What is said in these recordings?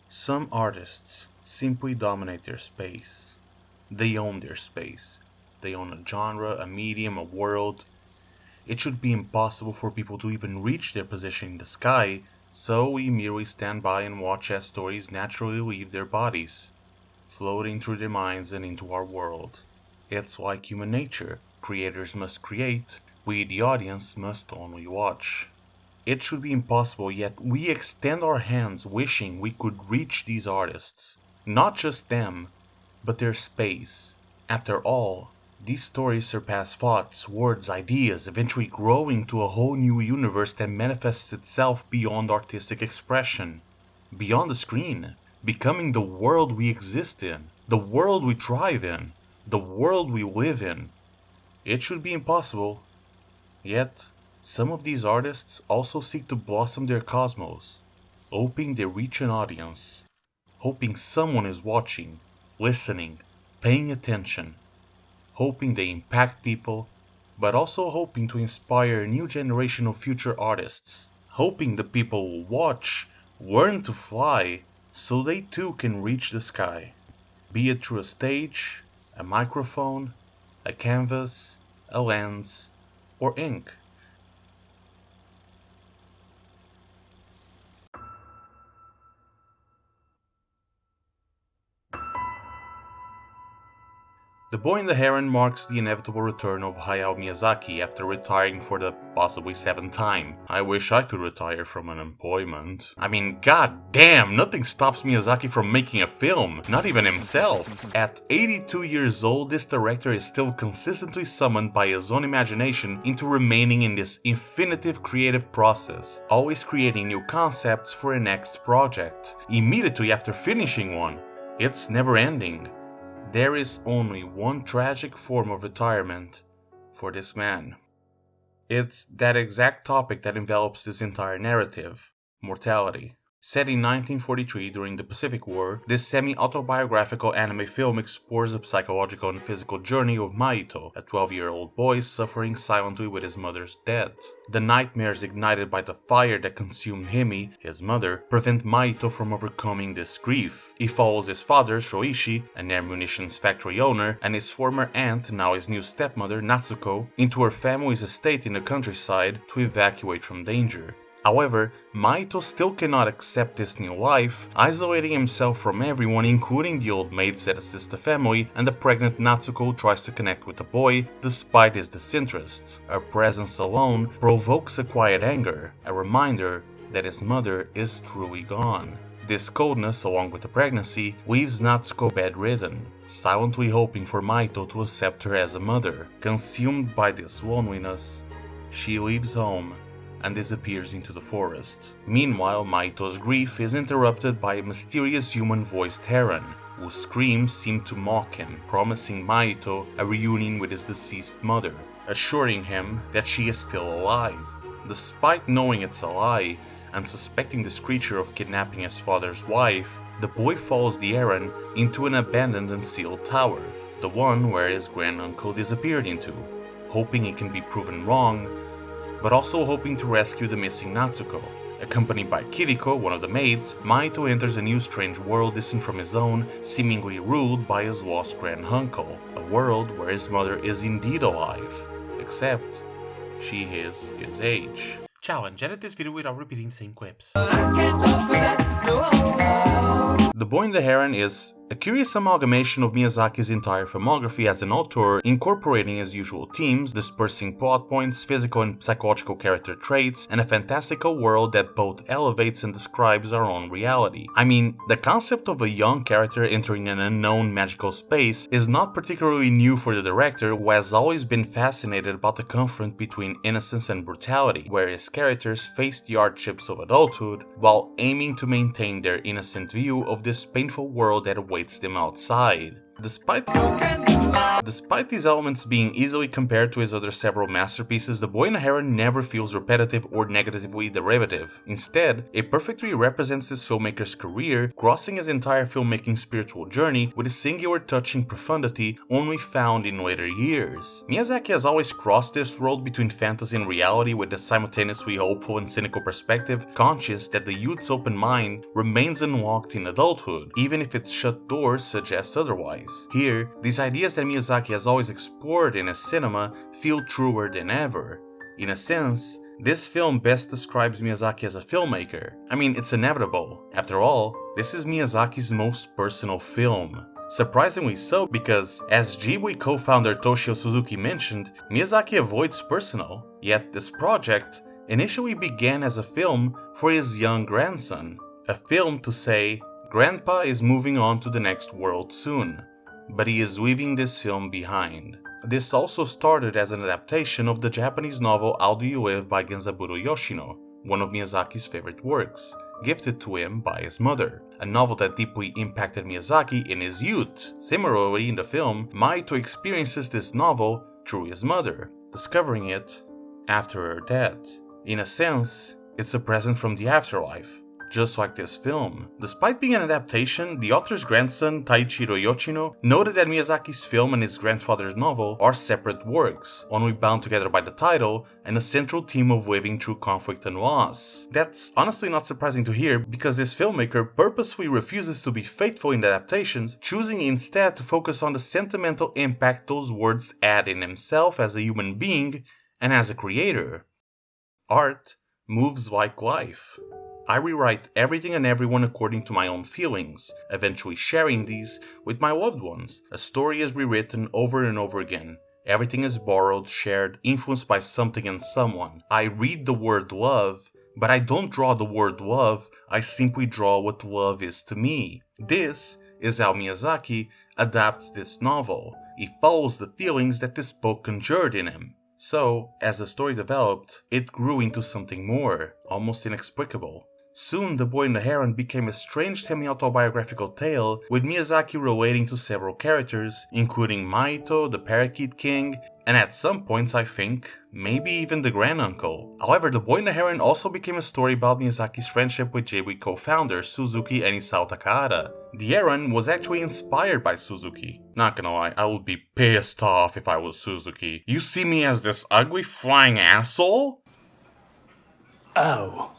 Some artists simply dominate their space. They own their space. They own a genre, a medium, a world. It should be impossible for people to even reach their position in the sky, so we merely stand by and watch as stories naturally leave their bodies, floating through their minds and into our world. It's like human nature. Creators must create, we the audience must only watch. It should be impossible, yet we extend our hands wishing we could reach these artists. Not just them, but their space. After all, these stories surpass thoughts, words, ideas, eventually growing to a whole new universe that manifests itself beyond artistic expression, beyond the screen, becoming the world we exist in, the world we thrive in, the world we live in. It should be impossible, yet some of these artists also seek to blossom their cosmos, hoping they reach an audience, hoping someone is watching, listening, paying attention, hoping they impact people, but also hoping to inspire a new generation of future artists, hoping the people will watch, learn to fly, so they too can reach the sky, be it through a stage, a microphone, a canvas, a lens, or ink. The Boy and the Heron marks the inevitable return of Hayao Miyazaki after retiring for the possibly seventh time. I wish I could retire from unemployment. I mean, god damn, nothing stops Miyazaki from making a film, not even himself. At 82 years old, this director is still consistently summoned by his own imagination into remaining in this infinitive creative process, always creating new concepts for a next project, immediately after finishing one. It's never ending. There is only one tragic form of retirement for this man. It's that exact topic that envelops this entire narrative: mortality. Set in 1943 during the Pacific War, this semi-autobiographical anime film explores the psychological and physical journey of Maito, a 12-year-old boy suffering silently with his mother's death. The nightmares ignited by the fire that consumed Himi, his mother, prevent Maito from overcoming this grief. He follows his father, Shoichi, an air munitions factory owner, and his former aunt, now his new stepmother, Natsuko, into her family's estate in the countryside to evacuate from danger. However, Maito still cannot accept this new life, isolating himself from everyone, including the old maids that assist the family, and the pregnant Natsuko tries to connect with the boy despite his disinterest. Her presence alone provokes a quiet anger, a reminder that his mother is truly gone. This coldness, along with the pregnancy, leaves Natsuko bedridden, silently hoping for Maito to accept her as a mother. Consumed by this loneliness, she leaves home and disappears into the forest. Meanwhile, Maito's grief is interrupted by a mysterious human-voiced Heron, whose screams seem to mock him, promising Maito a reunion with his deceased mother, assuring him that she is still alive. Despite knowing it's a lie, and suspecting this creature of kidnapping his father's wife, the boy follows the Heron into an abandoned and sealed tower, the one where his granduncle disappeared into, hoping he can be proven wrong, but also hoping to rescue the missing Natsuko. Accompanied by Kiriko, one of the maids, Maito enters a new strange world distant from his own, seemingly ruled by his lost granduncle, a world where his mother is indeed alive, except she is his age. Challenge: edit this video without repeating the same quips. The Boy and the Heron is a curious amalgamation of Miyazaki's entire filmography as an author, incorporating his usual themes, dispersing plot points, physical and psychological character traits, and a fantastical world that both elevates and describes our own reality. I mean, the concept of a young character entering an unknown magical space is not particularly new for the director, who has always been fascinated about the conflict between innocence and brutality, where his characters face the hardships of adulthood while aiming to maintain their innocent view of this painful world that awaits them outside. Despite these elements being easily compared to his other several masterpieces, The Boy and the Heron never feels repetitive or negatively derivative. Instead, it perfectly represents this filmmaker's career, crossing his entire filmmaking spiritual journey with a singular touching profundity only found in later years. Miyazaki has always crossed this road between fantasy and reality with a simultaneously hopeful and cynical perspective, conscious that the youth's open mind remains unlocked in adulthood, even if its shut doors suggest otherwise. Here, these ideas that Miyazaki has always explored in his cinema feel truer than ever. In a sense, this film best describes Miyazaki as a filmmaker. I mean, it's inevitable. After all, this is Miyazaki's most personal film. Surprisingly so, because, as Ghibli co-founder Toshio Suzuki mentioned, Miyazaki avoids personal, yet this project initially began as a film for his young grandson. A film to say, Grandpa is moving on to the next world soon, but he is leaving this film behind. This also started as an adaptation of the Japanese novel How Do You Live by Genzaburo Yoshino, one of Miyazaki's favorite works, gifted to him by his mother, a novel that deeply impacted Miyazaki in his youth. Similarly, in the film, Maito experiences this novel through his mother, discovering it after her death. In a sense, it's a present from the afterlife, just like this film. Despite being an adaptation, the author's grandson, Taichiro Yoshino, noted that Miyazaki's film and his grandfather's novel are separate works, only bound together by the title and a central theme of living through conflict and loss. That's honestly not surprising to hear, because this filmmaker purposefully refuses to be faithful in the adaptations, choosing instead to focus on the sentimental impact those words add in himself as a human being and as a creator. Art moves like life. I rewrite everything and everyone according to my own feelings, eventually sharing these with my loved ones. A story is rewritten over and over again. Everything is borrowed, shared, influenced by something and someone. I read the word love, but I don't draw the word love, I simply draw what love is to me. This is how Miyazaki adapts this novel. He follows the feelings that this book conjured in him. So, as the story developed, it grew into something more, almost inexplicable. Soon, The Boy and the Heron became a strange semi-autobiographical tale, with Miyazaki relating to several characters, including Maito, the Parakeet King, and at some points I think, maybe even the granduncle. However, The Boy and the Heron also became a story about Miyazaki's friendship with Ghibli co-founders Suzuki and Isao Takahata. The Heron was actually inspired by Suzuki. Not gonna lie, I would be pissed off if I was Suzuki. You see me as this ugly flying asshole? Oh.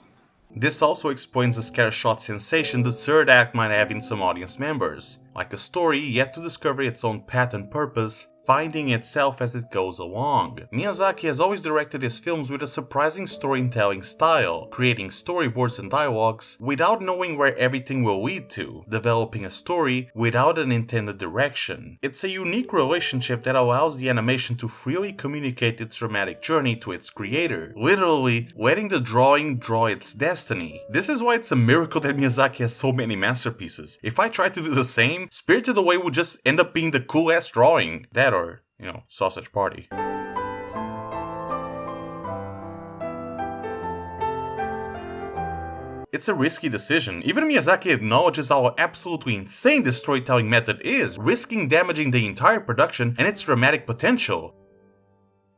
This also explains the scattershot sensation the third act might have in some audience members, like a story yet to discover its own path and purpose, finding itself as it goes along. Miyazaki has always directed his films with a surprising storytelling style, creating storyboards and dialogues without knowing where everything will lead to, developing a story without an intended direction. It's a unique relationship that allows the animation to freely communicate its dramatic journey to its creator, literally letting the drawing draw its destiny. This is why it's a miracle that Miyazaki has so many masterpieces. If I tried to do the same, Spirited Away would just end up being the cool-ass drawing. That or, Sausage Party. It's a risky decision. Even Miyazaki acknowledges how absolutely insane this storytelling method is, risking damaging the entire production and its dramatic potential.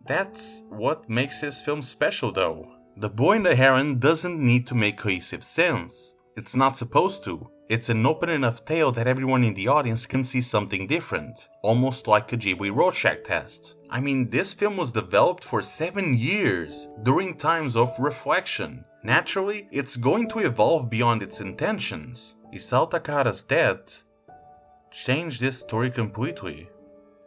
That's what makes his film special though. The Boy and the Heron doesn't need to make cohesive sense. It's not supposed to. It's an open enough tale that everyone in the audience can see something different, almost like a Ghibli Rorschach test. I mean, this film was developed for 7 years, during times of reflection. Naturally, it's going to evolve beyond its intentions. Isao Takahata's death changed this story completely,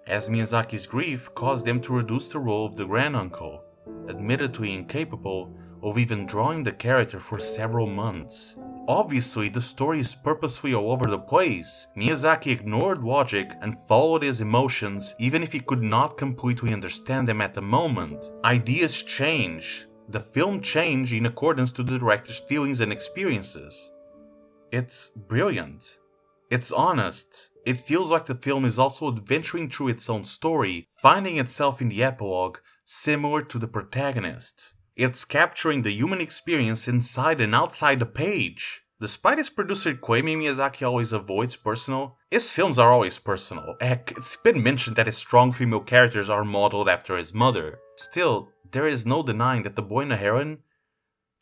as Miyazaki's grief caused them to reduce the role of the granduncle, admittedly incapable of even drawing the character for several months. Obviously, the story is purposefully all over the place. Miyazaki ignored logic and followed his emotions even if he could not completely understand them at the moment. Ideas change. The film changed in accordance to the director's feelings and experiences. It's brilliant. It's honest. It feels like the film is also adventuring through its own story, finding itself in the epilogue, similar to the protagonist. It's capturing the human experience inside and outside the page. Despite his producer claiming Miyazaki always avoids personal, his films are always personal. Heck, it's been mentioned that his strong female characters are modeled after his mother. Still, there is no denying that The Boy and the Heron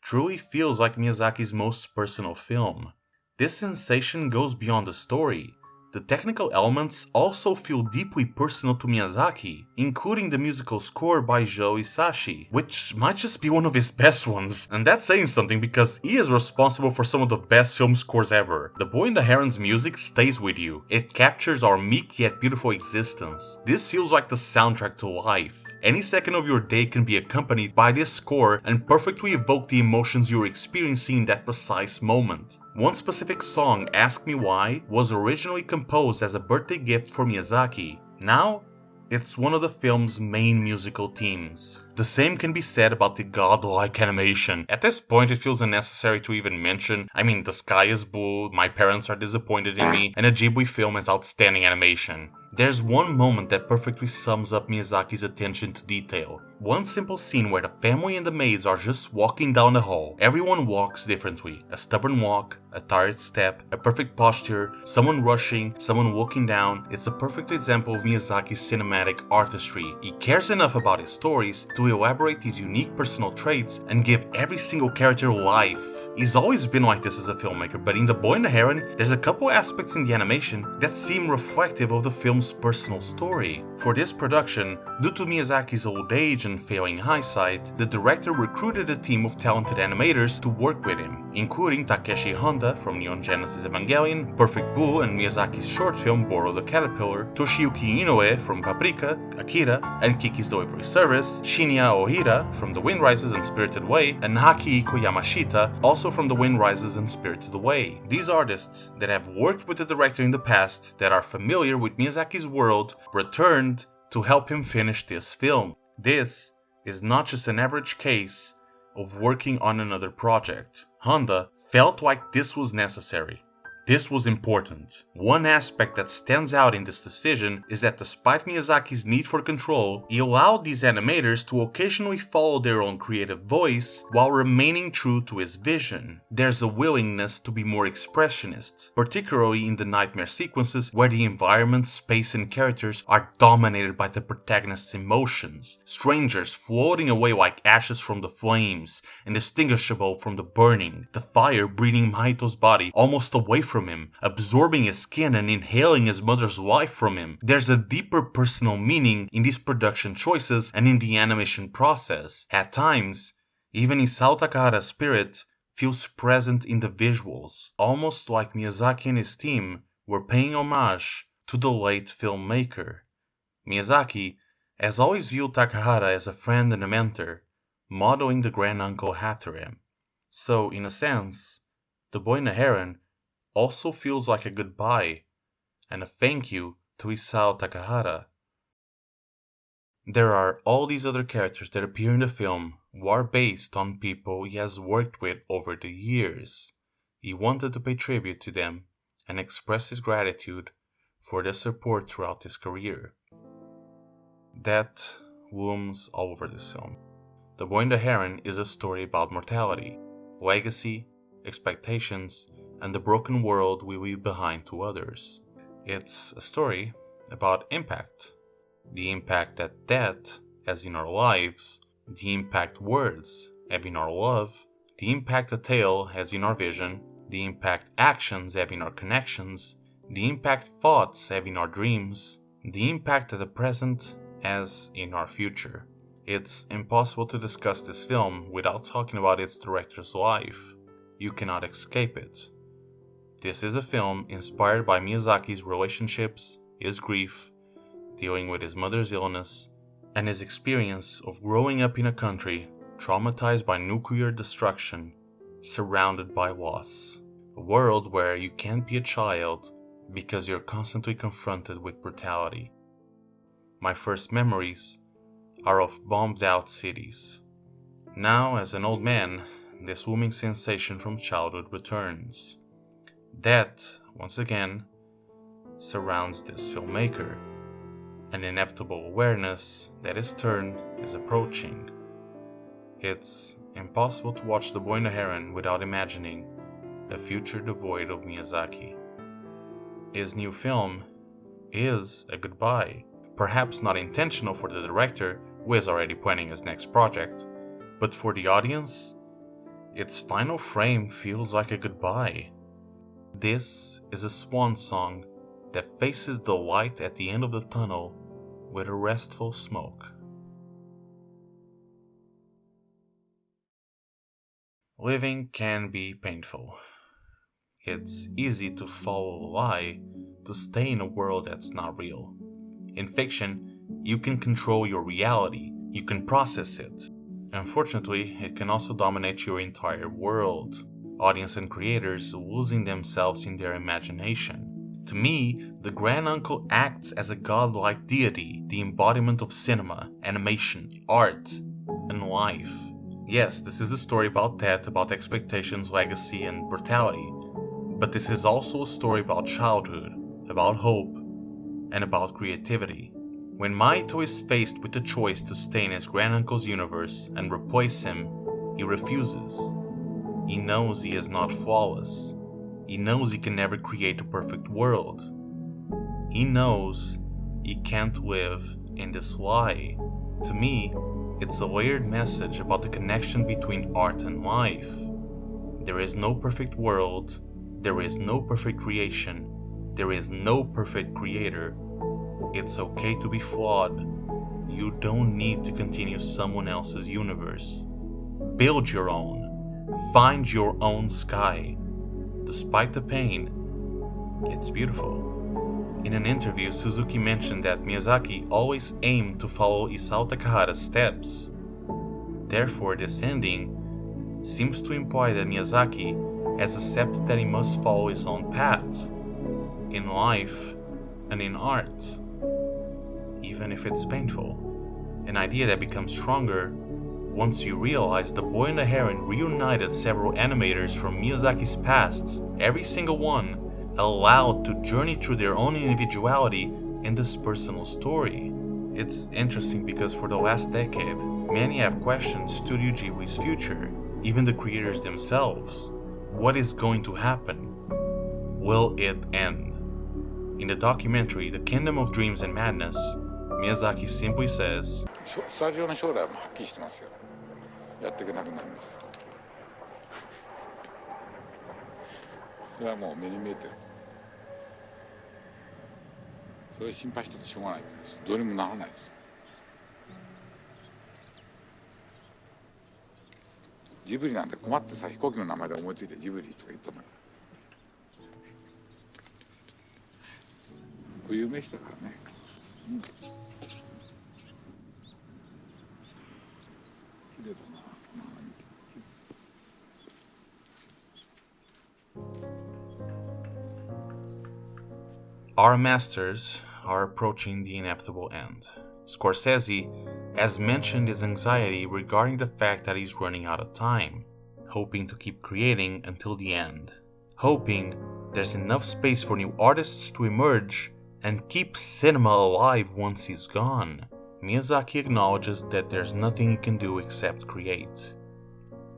truly feels like Miyazaki's most personal film. This sensation goes beyond the story. The technical elements also feel deeply personal to Miyazaki, including the musical score by Joe Hisaishi, which might just be one of his best ones. And that's saying something because he is responsible for some of the best film scores ever. The Boy and the Heron's music stays with you. It captures our meek yet beautiful existence. This feels like the soundtrack to life. Any second of your day can be accompanied by this score and perfectly evoke the emotions you're experiencing in that precise moment. One specific song, Ask Me Why, was originally composed as a birthday gift for Miyazaki. Now, it's one of the film's main musical themes. The same can be said about the godlike animation. At this point, it feels unnecessary to even mention. The sky is blue, my parents are disappointed in me, and a Ghibli film has outstanding animation. There's one moment that perfectly sums up Miyazaki's attention to detail. One simple scene where the family and the maids are just walking down the hall. Everyone walks differently. A stubborn walk, a tired step, a perfect posture, someone rushing, someone walking down. It's a perfect example of Miyazaki's cinematic artistry. He cares enough about his stories to elaborate these unique personal traits and give every single character life. He's always been like this as a filmmaker, but in The Boy and the Heron, there's a couple aspects in the animation that seem reflective of the film's personal story. For this production, due to Miyazaki's old age and failing eyesight, the director recruited a team of talented animators to work with him, including Takeshi Honda from Neon Genesis Evangelion, Perfect Blue and Miyazaki's short film Boro the Caterpillar, Toshiyuki Inoue from Paprika, Akira, and Kiki's Delivery Service, Shinya Ohira from The Wind Rises and Spirited Away, and Akihiko Yamashita, also from The Wind Rises and Spirited Away. These artists that have worked with the director in the past, that are familiar with Miyazaki's world, returned to help him finish this film. This is not just an average case of working on another project. Honda felt like this was necessary. This was important. One aspect that stands out in this decision is that despite Miyazaki's need for control, he allowed these animators to occasionally follow their own creative voice while remaining true to his vision. There's a willingness to be more expressionist, particularly in the nightmare sequences where the environment, space, and characters are dominated by the protagonist's emotions. Strangers floating away like ashes from the flames, indistinguishable from the burning. The fire breathing Mahito's body almost away from him, absorbing his skin and inhaling his mother's life from him. There's a deeper personal meaning in these production choices and in the animation process. At times, even Isao Takahata's spirit feels present in the visuals, almost like Miyazaki and his team were paying homage to the late filmmaker. Miyazaki has always viewed Takahata as a friend and a mentor, modeling the granduncle after him. So, in a sense, The Boy and the Heron also feels like a goodbye and a thank you to Isao Takahata. There are all these other characters that appear in the film who are based on people he has worked with over the years. He wanted to pay tribute to them and express his gratitude for their support throughout his career. That looms all over this film. The Boy and the Heron is a story about mortality, legacy, expectations, and the broken world we leave behind to others. It's a story about impact. The impact that death has in our lives, the impact words have in our love, the impact a tale has in our vision, the impact actions have in our connections, the impact thoughts have in our dreams, the impact that the present has in our future. It's impossible to discuss this film without talking about its director's life. You cannot escape it. This is a film inspired by Miyazaki's relationships, his grief, dealing with his mother's illness, and his experience of growing up in a country traumatized by nuclear destruction, surrounded by loss. A world where you can't be a child because you're constantly confronted with brutality. My first memories are of bombed-out cities. Now, as an old man, this looming sensation from childhood returns. Death, once again, surrounds this filmmaker. An inevitable awareness that his turn is approaching. It's impossible to watch The Boy and the Heron without imagining a future devoid of Miyazaki. His new film is a goodbye, perhaps not intentional for the director, who is already planning his next project, but for the audience, its final frame feels like a goodbye. This is a swan song that faces the light at the end of the tunnel with a restful smoke. Living can be painful. It's easy to follow a lie, to stay in a world that's not real. In fiction, you can control your reality, you can process it. Unfortunately, it can also dominate your entire world, audience and creators losing themselves in their imagination. To me, the Grand Uncle acts as a godlike deity, the embodiment of cinema, animation, art, and life. Yes, this is a story about death, about expectations, legacy, and brutality. But this is also a story about childhood, about hope, and about creativity. When Maito is faced with the choice to stay in his granduncle's universe and replace him, he refuses. He knows he is not flawless. He knows he can never create a perfect world. He knows he can't live in this lie. To me, it's a layered message about the connection between art and life. There is no perfect world. There is no perfect creation. There is no perfect creator. It's okay to be flawed. You don't need to continue someone else's universe. Build your own. Find your own sky. Despite the pain, it's beautiful. In an interview, Suzuki mentioned that Miyazaki always aimed to follow Isao Takahata's steps. Therefore, this ending seems to imply that Miyazaki has accepted that he must follow his own path, in life and in art, even if it's painful. An idea that becomes stronger once you realize The Boy and the Heron reunited several animators from Miyazaki's past, every single one allowed to journey through their own individuality in this personal story. It's interesting because for the last decade, many have questioned Studio Ghibli's future, even the creators themselves. What is going to happen? Will it end? In the documentary The Kingdom of Dreams and Madness, Miyazaki simply says, スタジオの将来はもうはっきりしてますよ。やっていけなくなります。それはもう目に見えてる。それ心配しててしょうがないです。どうにもならないです。ジブリなんて困ってさ、飛行機の名前で思いついてジブリとか言ったんだから。固有名詞だからね。綺麗だな。Our masters are approaching the inevitable end. Scorsese has mentioned his anxiety regarding the fact that he's running out of time, hoping to keep creating until the end, hoping there's enough space for new artists to emerge and keep cinema alive once he's gone. Miyazaki acknowledges that there's nothing he can do except create.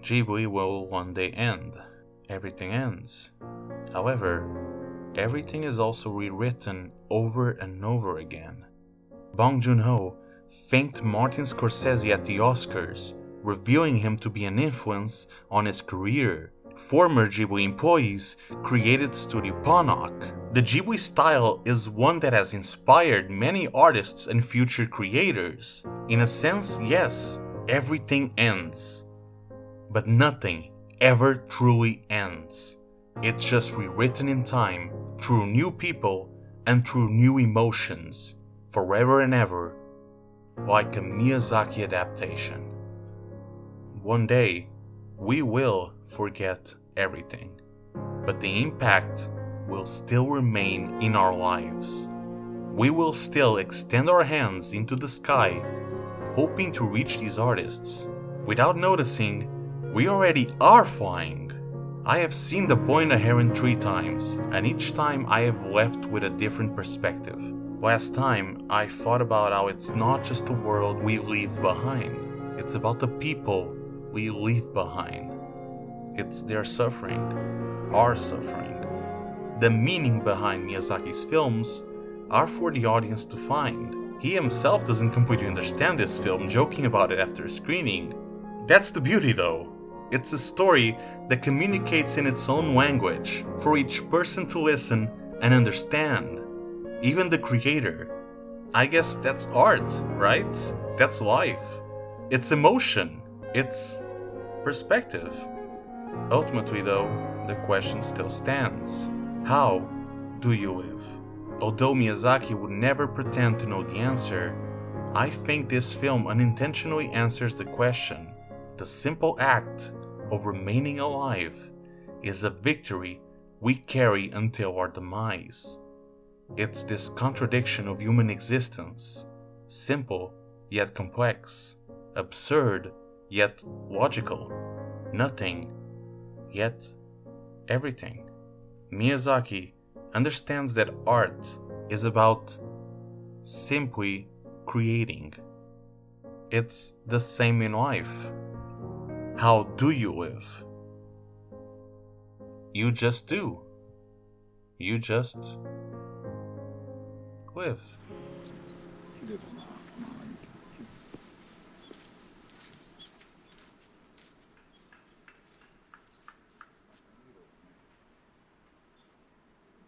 Ghibli will one day end. Everything ends. However, everything is also rewritten over and over again. Bong Joon-ho thanked Martin Scorsese at the Oscars, revealing him to be an influence on his career. Former Ghibli employees created Studio Ponok. The Ghibli style is one that has inspired many artists and future creators. In a sense, yes, everything ends. But nothing ever truly ends. It's just rewritten in time, through new people and through new emotions, forever and ever, like a Miyazaki adaptation. One day, we will forget everything, but the impact will still remain in our lives. We will still extend our hands into the sky, hoping to reach these artists. Without noticing, we already are flying. I have seen The Boy and the Heron 3 times, and each time I have left with a different perspective. Last time, I thought about how it's not just the world we leave behind, it's about the people we leave behind. It's their suffering. are suffering. The meaning behind Miyazaki's films are for the audience to find. He himself doesn't completely understand this film, joking about it after screening. That's the beauty though. It's a story that communicates in its own language for each person to listen and understand. Even the creator. I guess that's art, right? That's life. It's emotion. It's perspective. Ultimately though, the question still stands. How do you live? Although Miyazaki would never pretend to know the answer, I think this film unintentionally answers the question. The simple act of remaining alive is a victory we carry until our demise. It's this contradiction of human existence, simple yet complex, absurd yet logical, nothing yet everything. Miyazaki understands that art is about simply creating. It's the same in life. How do you live? You just do. You just live. 綺麗だな。